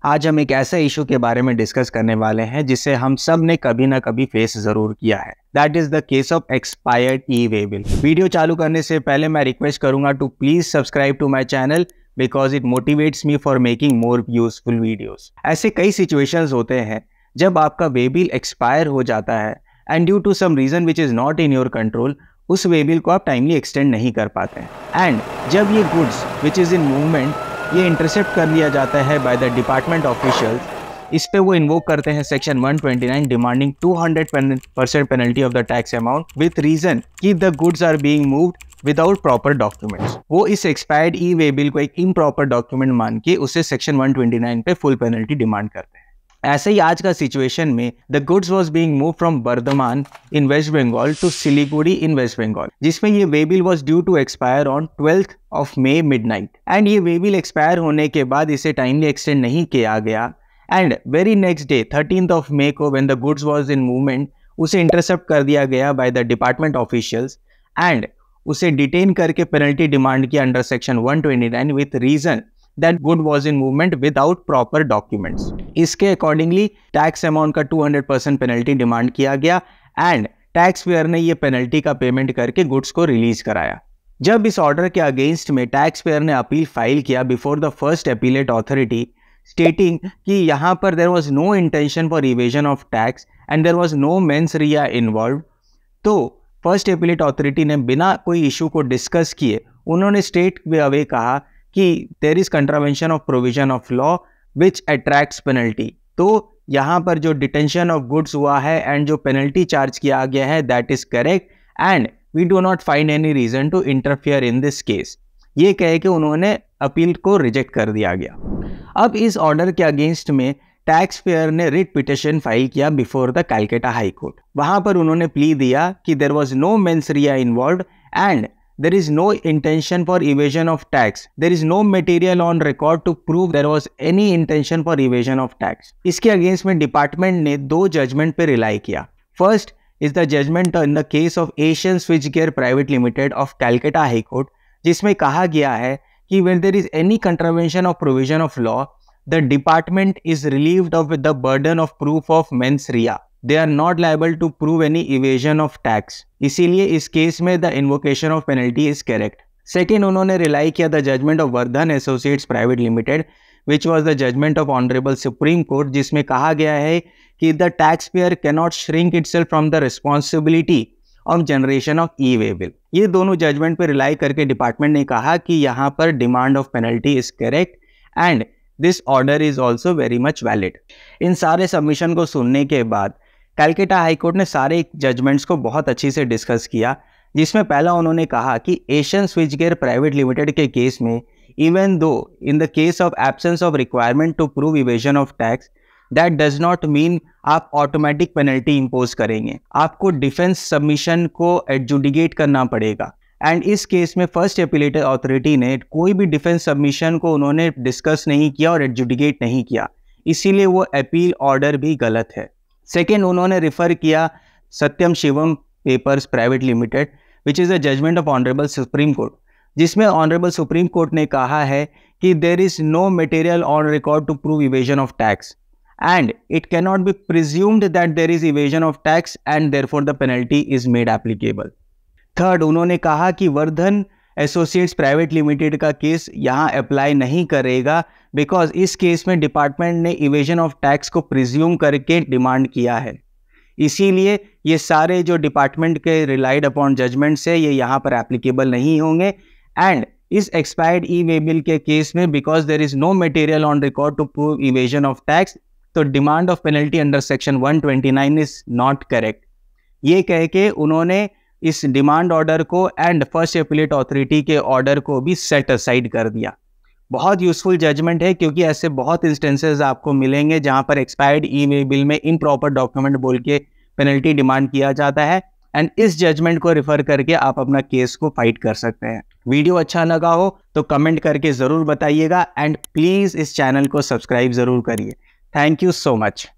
आज हम एक ऐसा इशू के बारे में डिस्कस करने वाले हैं जिसे हम सब ने कभी ना कभी फेस जरूर किया है। That is the case of expired e way bill. Video चालू करने से पहले मैं रिक्वेस्ट करूंगा to please subscribe to my channel because it motivates me for making more useful videos. ऐसे कई सिचुएशंस होते हैं जब आपका वे बिल एक्सपायर हो जाता है and due to some reason which is not in your control उस वे बिल को आप टाइमली एक्सटेंड नहीं कर पाते हैं। एंड जब ये goods which is in movement ये इंटरसेप्ट कर लिया जाता है बाय द डिपार्टमेंट ऑफिशियल्स, इस पे वो इन्वोक करते हैं section 129 demanding 200% penalty of the tax amount with reason कि the goods are being moved without proper documents. वो इस एक्सपायर्ड ई वे बिल को एक इम्प्रॉपर डॉक्यूमेंट मान के उससे सेक्शन 129 पे फुल पेनल्टी डिमांड करते हैं। ऐसे ही आज का सिचुएशन में the goods was being move from Bardhaman in west Bengal to Siliguri in west Bengal, जिसमें ये way bill was due to expire on 12th of May midnight. And ये वे बिल एक्सपायर होने के बाद इसे टाइमली एक्सटेंड नहीं किया गया and very next day 13th of May को when the goods was in movement उसे इंटरसेप्ट कर दिया गया by the department officials and उसे डिटेन करके पेनल्टी डिमांड किया under section 129 with reason that good was in movement without proper documents। इसके accordingly tax amount का 200% पेनल्टी डिमांड किया गया एंड टैक्स पेयर ने ये पेनल्टी का पेमेंट करके गुड्स को रिलीज कराया। जब इस ऑर्डर के अगेंस्ट में टैक्स पेयर ने अपील फाइल किया before the first appellate authority stating कि यहाँ पर there was no intention for evasion of tax and there was no mens rea involve, तो फर्स्ट अपीलेट अथॉरिटी ने बिना कोई इशू को डिस्कस किए उन्होंने स्टेट वे अवे कहा कि there is contravention of provision of law which attracts penalty. तो यहाँ पर जो डिटेंशन ऑफ गुड्स हुआ है एंड जो पेनल्टी चार्ज किया गया है that is correct and we do not find any reason to interfere in this case. ये कह के उन्होंने अपील को रिजेक्ट कर दिया गया। अब इस ऑर्डर के अगेंस्ट में टैक्स पेयर ने रिट पिटिशन फाइल किया before the Calcutta high court. वहां पर उन्होंने प्ली दिया कि there was no mens rea involved and there is no intention for evasion of tax. There is no material on record to prove there was any intention for evasion of tax. इसके against में department ने दो judgement पे rely किया। First is the judgement in the case of Asian switch gear private limited of Calcutta high court, जिसमें कहा गया है कि when there is any contravention of provision of law, the department is relieved of the burden of proof of mens rea. They are not liable to prove any evasion of tax. इसीलिए इस case में the invocation of penalty is correct. Second उन्होंने rely किया the judgement of Vardhan associates private limited which was the judgement of honourable supreme court, जिसमें कहा गया है कि the tax payer cannot shrink itself from the responsibility of generation of e way bill. ये दोनों judgement पर rely करके department ने कहा कि यहाँ पर demand of penalty is correct and this order is also very much valid. इन सारे सबमिशन को सुनने के बाद कैलकाटा हाई कोर्ट ने सारे जजमेंट्स को बहुत अच्छी से डिस्कस किया, जिसमें पहला उन्होंने कहा कि Asian switch gear private limited के केस में even though in the case of absence of requirement to prove evasion of tax that does not mean आप ऑटोमेटिक पेनल्टी इंपोज करेंगे, आपको डिफेंस सबमिशन को एडजुडिकेट करना पड़ेगा। एंड इस case में फर्स्ट अपीलेट अथॉरिटी ने कोई भी डिफेंस सबमिशन को उन्होंने डिस्कस नहीं किया और एडजुडिकेट नहीं किया, इसीलिए वो अपील ऑर्डर भी गलत है। सेकेंड उन्होंने रिफर किया Satyam Shivam papers private limited which is a judgment of honourable supreme court, जिसमें ऑनरेबल सुप्रीम कोर्ट ने कहा है कि there is no material on record to prove evasion of tax and it can not be presumed that there is evasion of tax and therefore the penalty is made applicable. Third उन्होंने कहा कि Vardhan associates private limited का case यहाँ apply नहीं करेगा because इस case में department ने इवेजन ऑफ टैक्स को प्रिज्यूम करके डिमांड किया है, इसीलिए ये सारे जो डिपार्टमेंट के रिलाइड अपॉन जजमेंट्स है ये यहाँ पर एप्लीकेबल नहीं होंगे। एंड इस एक्सपायर्ड ई वे बिल के केस में because there is no material on record to prove evasion of tax, तो demand of penalty under section 129 is not correct. ये कह के उन्होंने इस डिमांड ऑर्डर को एंड फर्स्ट अपीलेट अथॉरिटी के ऑर्डर को भी सेट असाइड कर दिया। बहुत यूजफुल जजमेंट है क्योंकि ऐसे बहुत इंस्टेंसेस आपको मिलेंगे जहां पर एक्सपायर्ड ई वे बिल में इम्प्रॉपर डॉक्यूमेंट बोल के पेनल्टी डिमांड किया जाता है एंड इस जजमेंट को रेफर करके आप अपना केस को फाइट कर सकते हैं। वीडियो अच्छा लगा हो तो कमेंट करके ज़रूर बताइएगा एंड प्लीज़ इस चैनल को सब्सक्राइब ज़रूर करिए। Thank you so much.